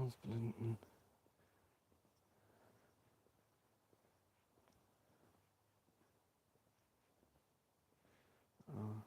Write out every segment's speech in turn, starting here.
Ausblenden. Ah.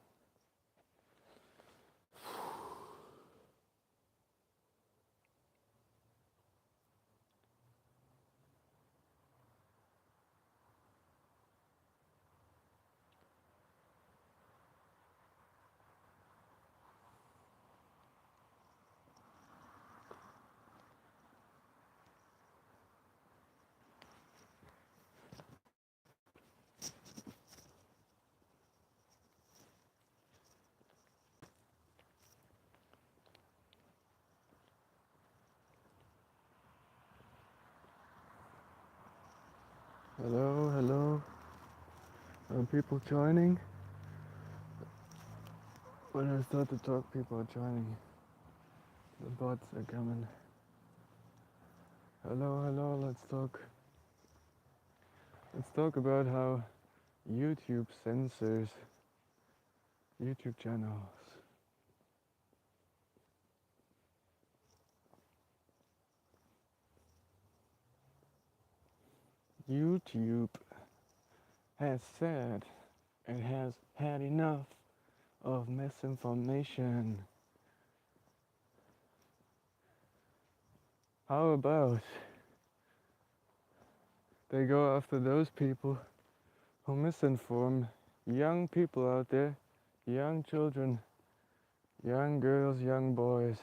Hello, hello. Are people joining? When I start to talk, people are joining. The bots are coming. Hello, hello. Let's talk. Let's talk about how YouTube censors YouTube channels. YouTube has said it has had enough of misinformation. How about they go after those people who misinform young people out there, young children, young girls, young boys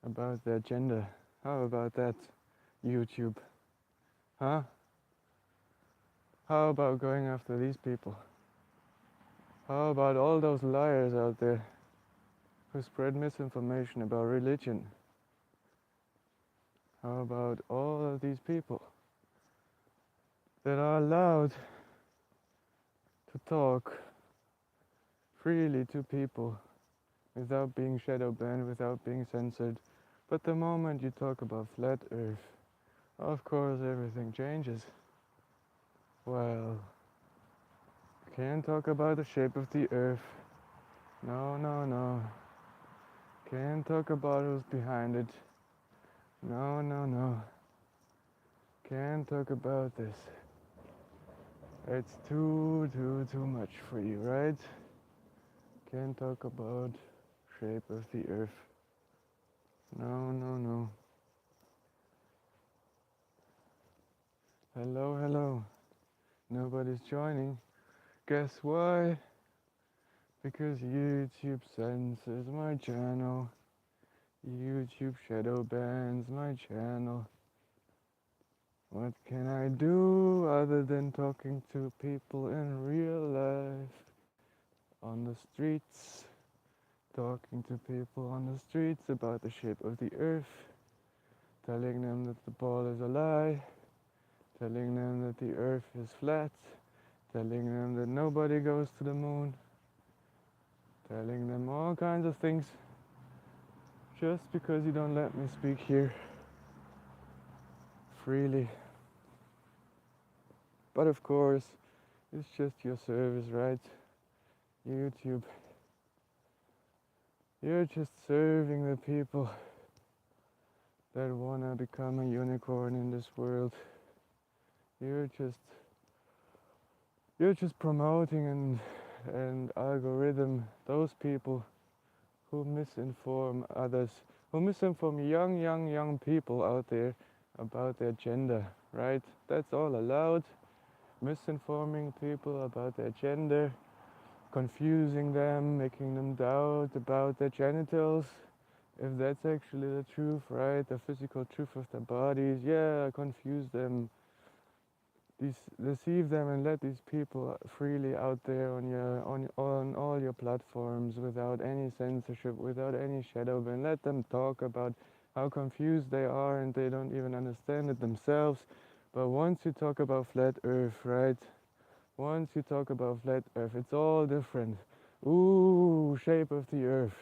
about their gender? How about that, YouTube? Huh? How about going after these people? How about all those liars out there who spread misinformation about religion? How about all of these people that are allowed to talk freely to people without being shadow banned, without being censored? But the moment you talk about flat earth, of course everything changes. Well, can't talk about the shape of the earth. No, no, no. Can't talk about who's behind it. No, no, no. Can't talk about this. It's too much for you, right? Can't talk about shape of the earth. No, no, no. Hello, hello. Nobody's joining. Guess why? Because YouTube censors my channel. YouTube shadow bans my channel. What can I do other than talking to people in real life? On the streets. Talking to people on the streets about the shape of the earth. Telling them that the ball is a lie. Telling them that the earth is flat. Telling them that nobody goes to the moon. Telling them all kinds of things. Just because you don't let me speak here freely. But of course, it's just your service, right? YouTube. You're just serving the people that wanna become a unicorn in this world. You're just promoting and algorithm those people who misinform others, who misinform young people out there about their gender, right? That's all allowed. Misinforming people about their gender, confusing them, making them doubt about their genitals, if that's actually the truth, right? The physical truth of their bodies, yeah, confuse them, deceive them, and let these people freely out there on all your platforms without any censorship, without any shadow ban. Let them talk about how confused they are and they don't even understand it themselves. But once you talk about flat earth, right? Once you talk about flat earth, it's all different. Ooh, shape of the earth.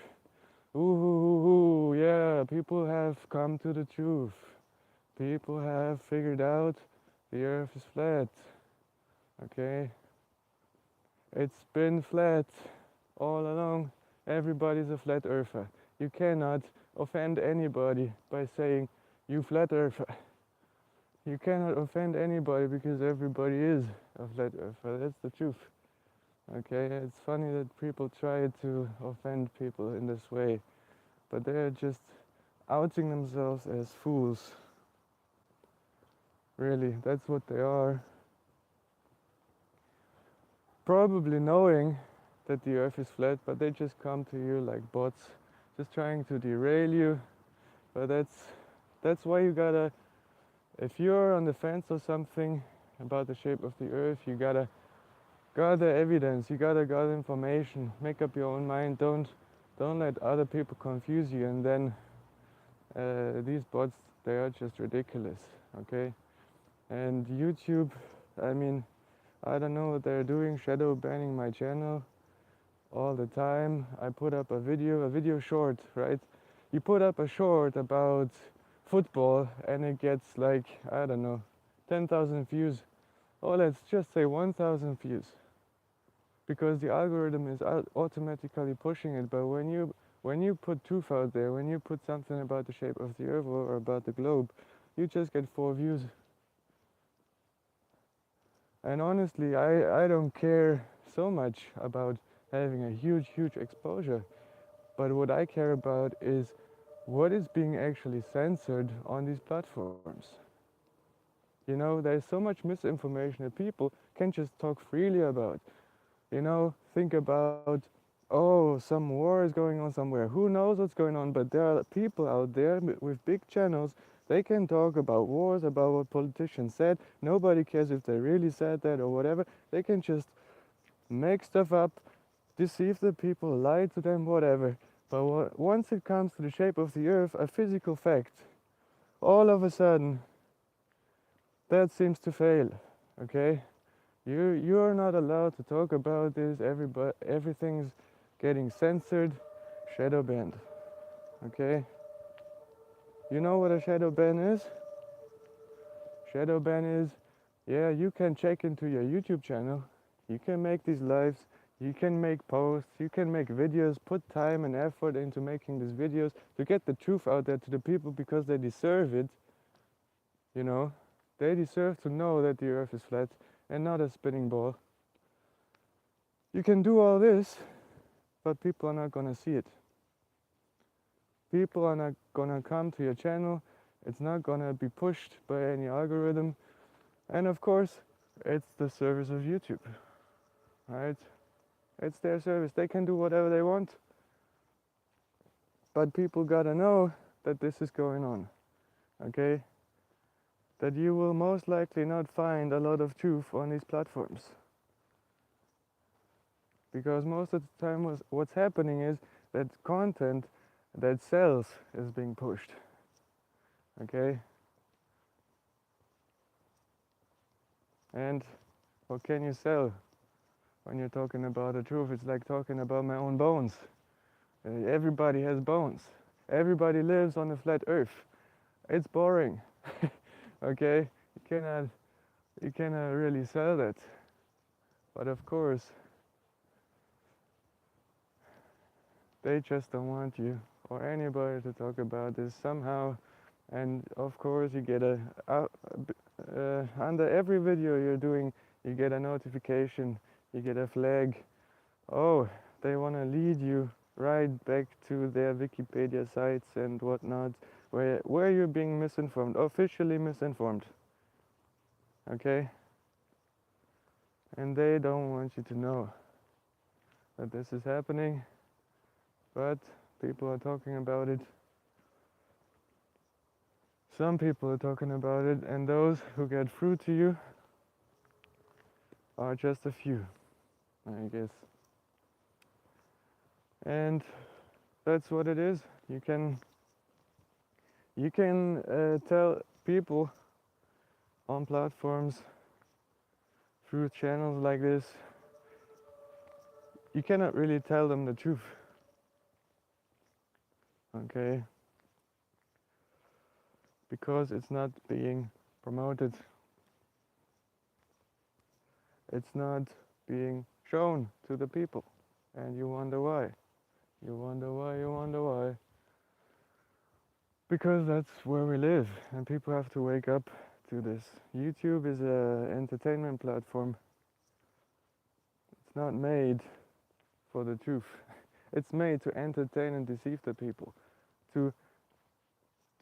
Ooh, yeah, people have come to the truth. People have figured out the earth is flat. Okay? It's been flat all along. Everybody's a flat earther. You cannot offend anybody by saying you flat earther. You cannot offend anybody because everybody is a flat earther. That's the truth. Okay, it's funny that people try to offend people in this way, but they're just outing themselves as fools. Really, that's what they are. Probably knowing that the earth is flat, but they just come to you like bots, just trying to derail you. But that's why you gotta, if you're on the fence or something about the shape of the earth, you gotta gather evidence, you gotta gather information, make up your own mind. Don't let other people confuse you, and then these bots, they are just ridiculous. Okay, and YouTube, I mean, I don't know what they're doing, shadow banning my channel all the time. I put up a video short, right? You put up a short about football and it gets like, I don't know, 10,000 views. Or let's just say 1,000 views. Because the algorithm is automatically pushing it. But when you put truth out there, when you put something about the shape of the earth or about the globe, you just get 4 views. And honestly, I don't care so much about having a huge exposure. But what I care about is what is being actually censored on these platforms. You know, there's so much misinformation that people can just talk freely about. You know, think about, oh, some war is going on somewhere. Who knows what's going on? But there are people out there with big channels. They can talk about wars, about what politicians said. Nobody cares if they really said that or whatever. They can just make stuff up, deceive the people, lie to them, whatever. But once it comes to the shape of the earth, a physical fact, all of a sudden, that seems to fail. Okay, you're not allowed to talk about this. Everything's getting censored, shadow banned. Okay, you know what a shadow ban is? Shadow ban is, yeah, you can check into your YouTube channel, you can make these lives, you can make posts, you can make videos, put time and effort into making these videos to get the truth out there to the people because they deserve it. You know, they deserve to know that the earth is flat and not a spinning ball. You can do all this, but people are not gonna see it. People are not gonna come to your channel. It's not gonna be pushed by any algorithm. And of course, it's the service of YouTube, right? It's their service. They can do whatever they want. But people gotta know that this is going on, okay? That you will most likely not find a lot of truth on these platforms. Because most of the time what's happening is that content that sells is being pushed, okay? And what can you sell when you're talking about the truth? It's like talking about my own bones. Everybody has bones. Everybody lives on a flat earth. It's boring. Okay? You cannot really sell that. But of course, they just don't want you or anybody to talk about this somehow. And of course, you get under every video you're doing, you get a notification, you get a flag. Oh, they want to lead you right back to their Wikipedia sites and whatnot, where you're being misinformed, officially misinformed. Okay? And they don't want you to know that this is happening, but people are talking about it. Some people are talking about it, and those who get through to you are just a few, I guess. And that's what it is. You can tell people on platforms through channels like this, you cannot really tell them the truth. Okay? Because it's not being promoted. It's not being shown to the people. And you wonder why. You wonder why, you wonder why. Because that's where we live, and people have to wake up to this. YouTube is a entertainment platform. It's not made for the truth. It's made to entertain and deceive the people, to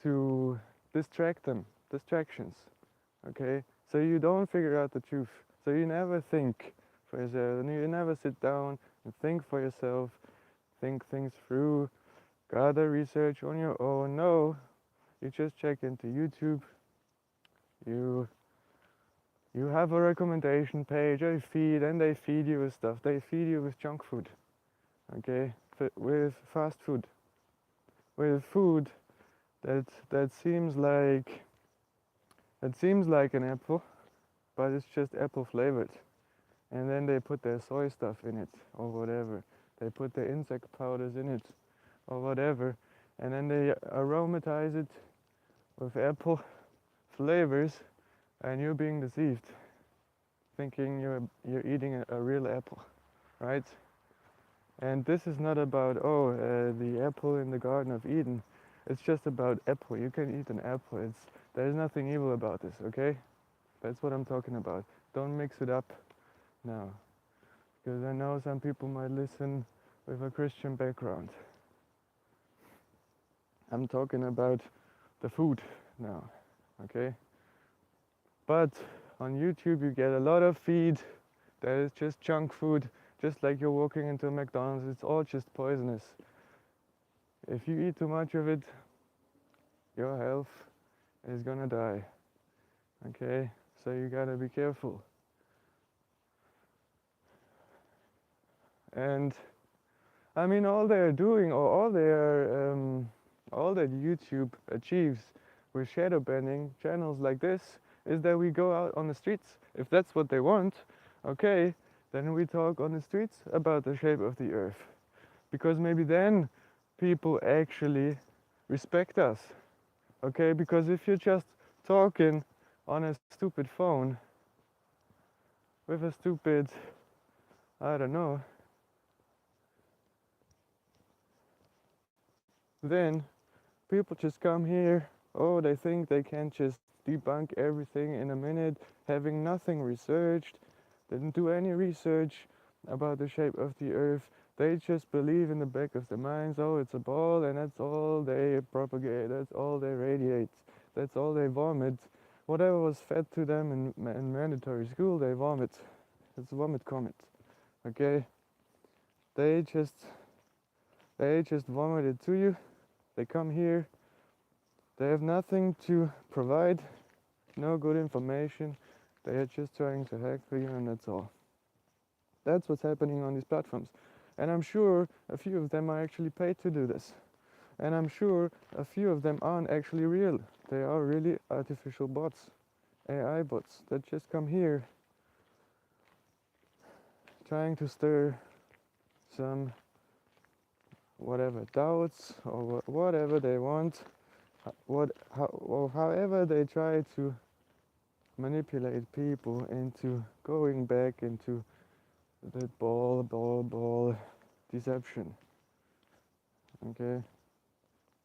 to distract them, distractions. Okay, so you don't figure out the truth. So you never think for yourself, and you never sit down and think for yourself, think things through, gather research on your own. No, you just check into YouTube. You have a recommendation page, a feed, and they feed you with stuff. They feed you with junk food, okay, with fast food, with food that seems like an apple, but it's just apple flavored. And then they put their soy stuff in it or whatever. They put their insect powders in it or whatever, and then they aromatize it with apple flavors, and you're being deceived, thinking you're eating a real apple, right? And this is not about the apple in the Garden of Eden. It's just about apple. You can eat an apple. There's nothing evil about this, okay? That's what I'm talking about. Don't mix it up now, because I know some people might listen with a Christian background. I'm talking about the food now, okay? But on YouTube you get a lot of feed that is just junk food, just like you're walking into a McDonald's. It's all just poisonous. If you eat too much of it, your health is gonna die, okay? So you gotta be careful. And I mean, all they're doing, or all that YouTube achieves with shadow banning channels like this, is that we go out on the streets. If that's what they want, okay, then we talk on the streets about the shape of the earth. Because maybe then people actually respect us, okay? Because if you're just talking on a stupid phone with a stupid, I don't know, then people just come here. Oh, they think they can just debunk everything in a minute, having nothing researched. They didn't do any research about the shape of the earth. They just believe in the back of their minds, oh, it's a ball, and that's all they propagate, that's all they radiate, that's all they vomit. Whatever was fed to them in mandatory school, they vomit. It's vomit comet, okay? They just vomit it to you. They come here, they have nothing to provide, no good information. They are just trying to hack you, and that's all. That's what's happening on these platforms. And I'm sure a few of them are actually paid to do this. And I'm sure a few of them aren't actually real. They are really artificial bots, AI bots, that just come here trying to stir some whatever doubts or whatever they want, however they try to manipulate people into going back into the ball deception. Okay,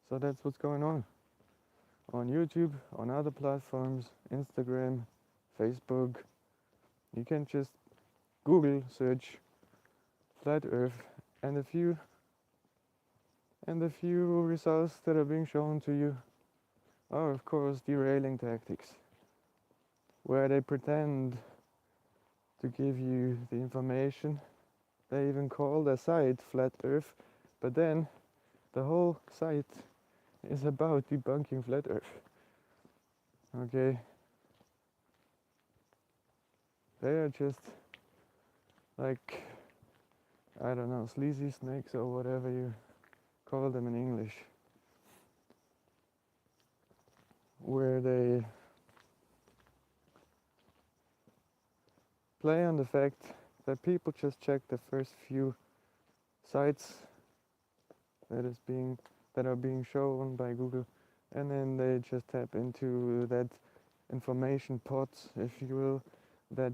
so that's what's going on YouTube, on other platforms, Instagram, Facebook. You can just Google search flat earth, and the few results that are being shown to you are of course derailing tactics, where they pretend to give you the information. They even call their site Flat Earth, but then the whole site is about debunking Flat Earth. Okay? They are just like, I don't know, sleazy snakes or whatever you call them in English, where they play on the fact that people just check the first few sites that are being shown by Google, and then they just tap into that information pot, if you will, that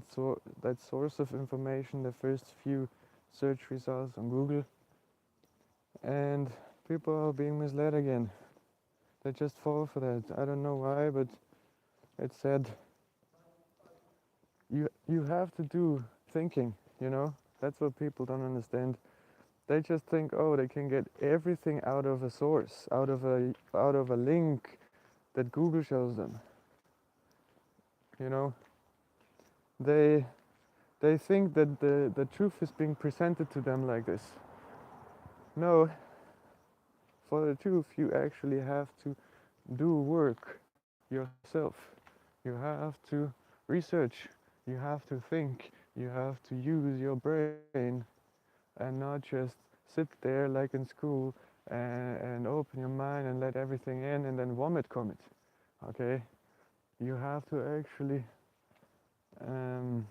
source of information, the first few search results on Google, and people are being misled again. They just fall for that. I don't know why, but it's said you have to do thinking, you know? That's what people don't understand. They just think, oh, they can get everything out of a source, out of a link that Google shows them. You know, they they think that the truth is being presented to them like this. No, for the truth, you actually have to do work yourself. You have to research. You have to think. You have to use your brain and not just sit there like in school and open your mind and let everything in and then vomit commit. Okay? You have to actually um,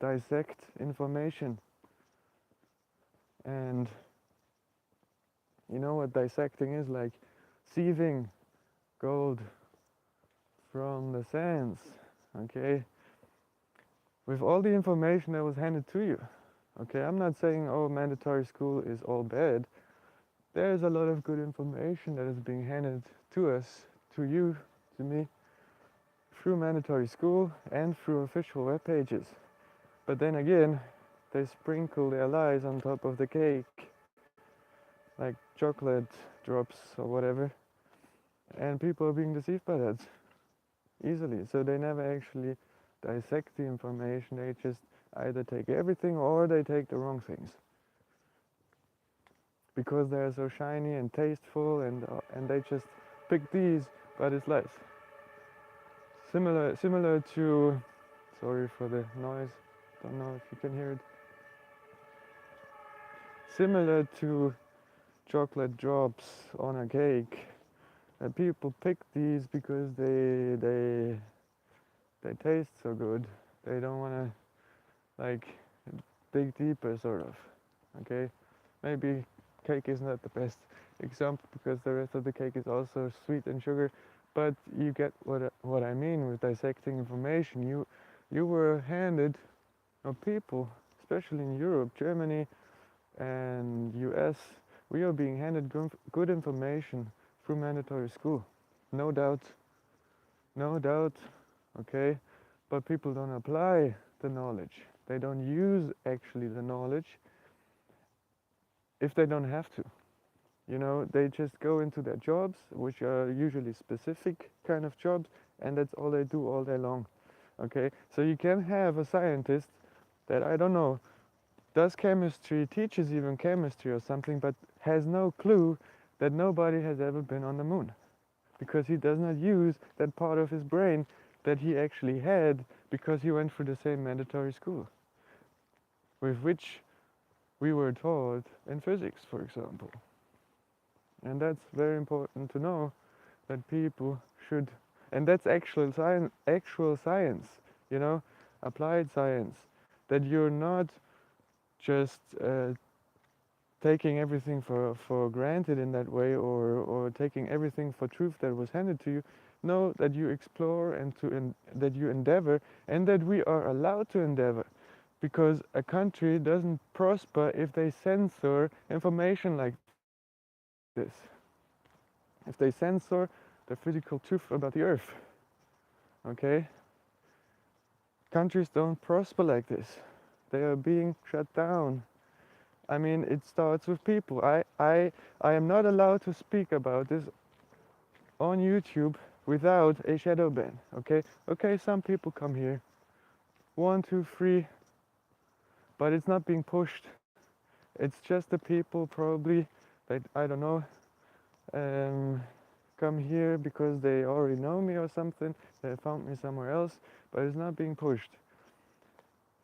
dissect information. And you know what dissecting is like? Sieving gold from the sands. Okay? With all the information that was handed to you. Okay, I'm not saying, oh, mandatory school is all bad. There's a lot of good information that is being handed to us, to you, to me, through mandatory school and through official web pages. But then again, they sprinkle their lies on top of the cake, like chocolate drops or whatever, and people are being deceived by that easily. So they never actually dissect the information, they just either take everything or they take the wrong things. Because they're so shiny and tasteful and they just pick these, but it's lies. Similar to, sorry for the noise, don't know if you can hear it. Similar to chocolate drops on a cake. People pick these because they taste so good. They don't want to like dig deeper, sort of. Okay, maybe cake is not the best example because the rest of the cake is also sweet and sugar. But you get what I mean with dissecting information. You were handed, or people, especially in Europe, Germany, and US, we are being handed good information through mandatory school. No doubt, no doubt, okay? But people don't apply the knowledge. They don't use actually the knowledge if they don't have to. You know, they just go into their jobs, which are usually specific kind of jobs, and that's all they do all day long. Okay, so you can have a scientist that, I don't know, does chemistry, teaches even chemistry or something, but has no clue that nobody has ever been on the moon. Because he does not use that part of his brain that he actually had because he went through the same mandatory school, with which we were taught in physics, for example. And that's very important to know, that people should, and that's actual science, you know, applied science, that you're not just taking everything for granted in that way, or taking everything for truth that was handed to you. No, that you explore and that you endeavor, and that we are allowed to endeavor, because a country doesn't prosper if they censor information like this, if they censor the physical truth about the earth. Okay, countries don't prosper like this. They are being shut down. I mean, it starts with people. I am not allowed to speak about this on YouTube without a shadow ban. Okay, some people come here, 1, 2, 3, but it's not being pushed. It's just the people probably that, I don't know, come here because they already know me or something. They found me somewhere else, but it's not being pushed.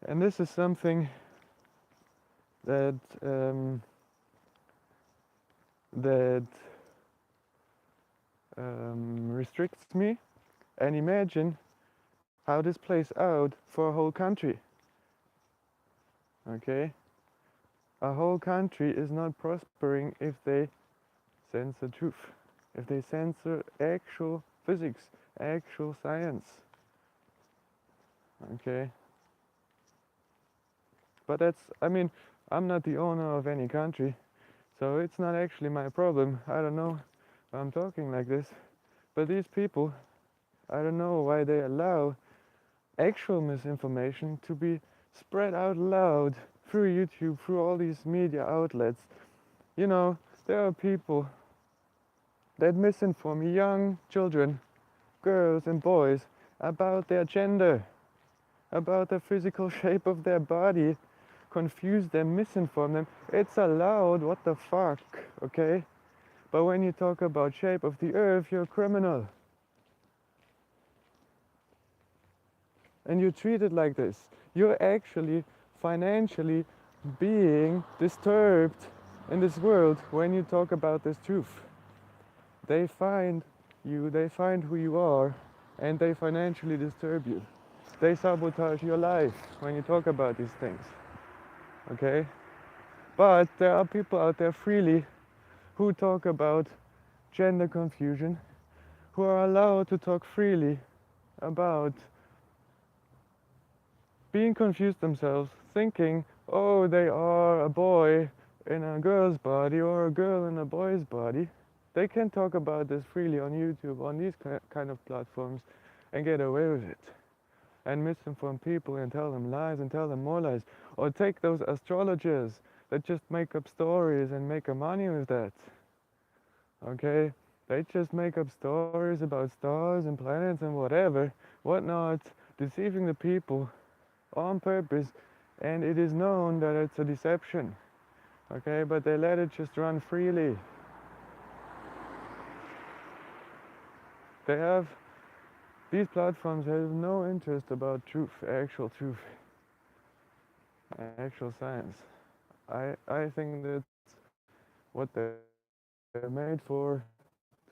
And this is something that that restricts me. And imagine how this plays out for a whole country. Okay, a whole country is not prospering if they censor truth, if they censor actual physics, actual science. Okay, but that's, I mean, I'm not the owner of any country, So it's not actually my problem. I don't know why I'm talking like this. But these people, I don't know why they allow actual misinformation to be spread out loud through YouTube, through all these media outlets. You know, there are people that misinform young children, girls and boys about their gender, about the physical shape of their body, confuse them, misinform them. It's allowed, what the fuck, okay? But when you talk about shape of the earth, you're a criminal. And you treat it like this. You're actually financially being disturbed in this world when you talk about this truth. They find you, they find who you are, and they financially disturb you. They sabotage your life when you talk about these things. Okay? But there are people out there freely who talk about gender confusion, who are allowed to talk freely about being confused themselves, thinking, oh, they are a boy in a girl's body or a girl in a boy's body. They can talk about this freely on YouTube, on these kind of platforms, and get away with it. And misinform people and tell them lies and tell them more lies. Or take those astrologers that just make up stories and make a money with that. Okay? They just make up stories about stars and planets and whatnot, deceiving the people on purpose, and it is known that it's a deception. Okay? But they let it just run freely. These platforms have no interest about truth, actual truth, actual science. I think that's what they're made for,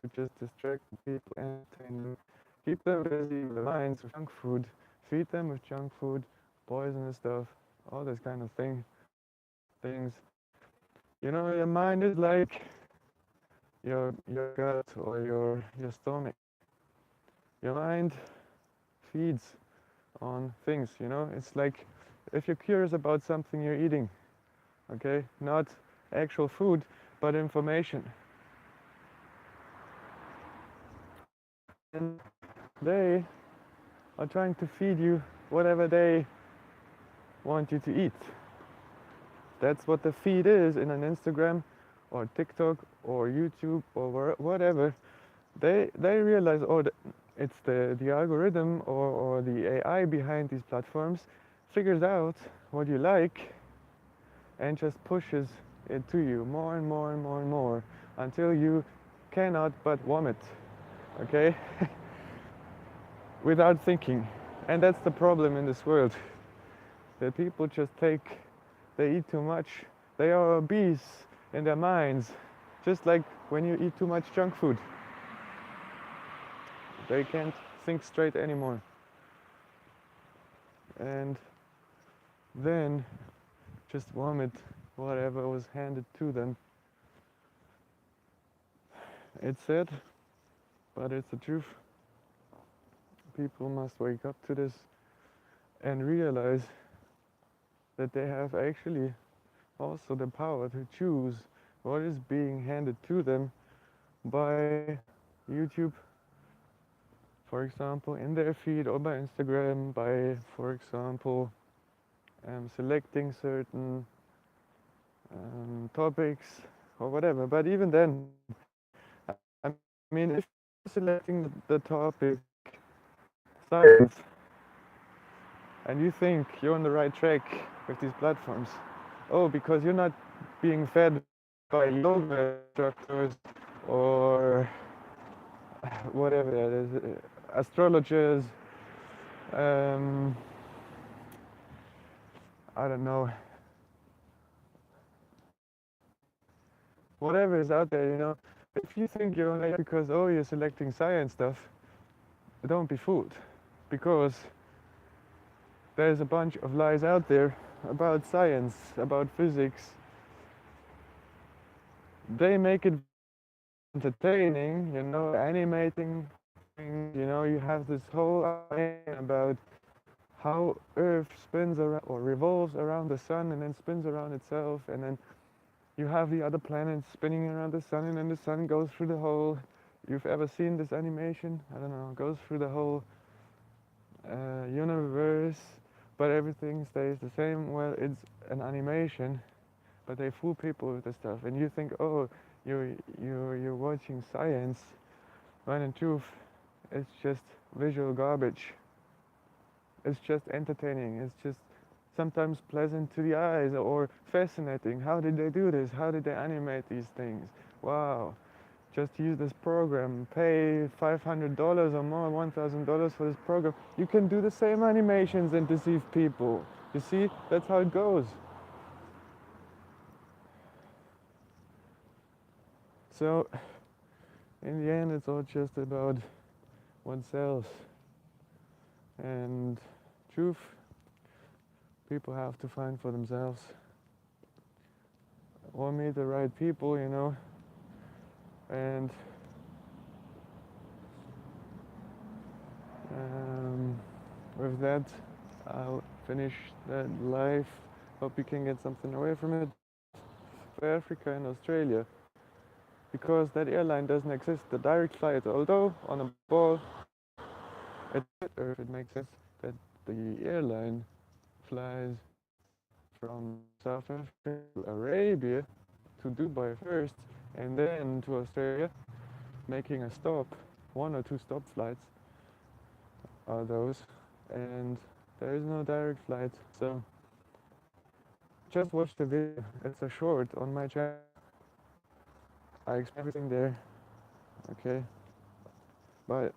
to just distract people, entertain them, keep them busy with their minds with junk food, feed them with junk food, poisonous stuff, all this kind of things. You know, your mind is like your gut or your stomach. Your mind feeds on things, you know? It's like if you're curious about something you're eating, okay? Not actual food, but information. And they are trying to feed you whatever they want you to eat. That's what the feed is in an Instagram or TikTok or YouTube or whatever. They realize, oh, it's the algorithm or the AI behind these platforms figures out what you like and just pushes it to you more and more and more and more until you cannot but vomit, okay? Without thinking. And that's the problem in this world. That people just they eat too much. They are obese in their minds. Just like when you eat too much junk food. They can't think straight anymore. And then just vomit whatever was handed to them. It's sad, but it's the truth. People must wake up to this and realize that they have actually also the power to choose what is being handed to them by YouTube, for example, in their feed, or by Instagram, by, for example, selecting certain topics or whatever. But even then, I mean, if you're selecting the topic science and you think you're on the right track with these platforms, oh, because you're not being fed by yoga instructors or whatever that is, astrologers, um, I don't know, whatever is out there, you know. If you think you're on it because, oh, you're selecting science stuff, don't be fooled, because there's a bunch of lies out there about science, about physics. They make it entertaining, you know, animating things, you know, you have this whole idea about how Earth spins around or revolves around the sun and then spins around itself, and then You have the other planets spinning around the sun, and then the sun goes through the whole. You've ever seen this animation? I don't know. Goes through the whole universe, but everything stays the same. Well, it's an animation, but they fool people with this stuff, and you think, oh, you're watching science, when in truth, it's just visual garbage. It's just entertaining. It's just sometimes pleasant to the eyes or fascinating. How did they do this? How did they animate these things? Wow. Just use this program, pay $500 or more, $1,000 for this program. You can do the same animations and deceive people. You see, that's how it goes. So, in the end, it's all just about what sells. And truth, people have to find for themselves. Or meet the right people, you know. And with that, I'll finish that live. Hope you can get something away from it. For Africa and Australia, because that airline doesn't exist, the direct flight, although on a ball at Earth it makes sense that the airline flies from South Africa to Arabia to Dubai first and then to Australia, making a stop. 1 or 2 stop flights are those, and there is no direct flight. So just watch the video. It's a short on my channel. I explain everything there. Okay, bye.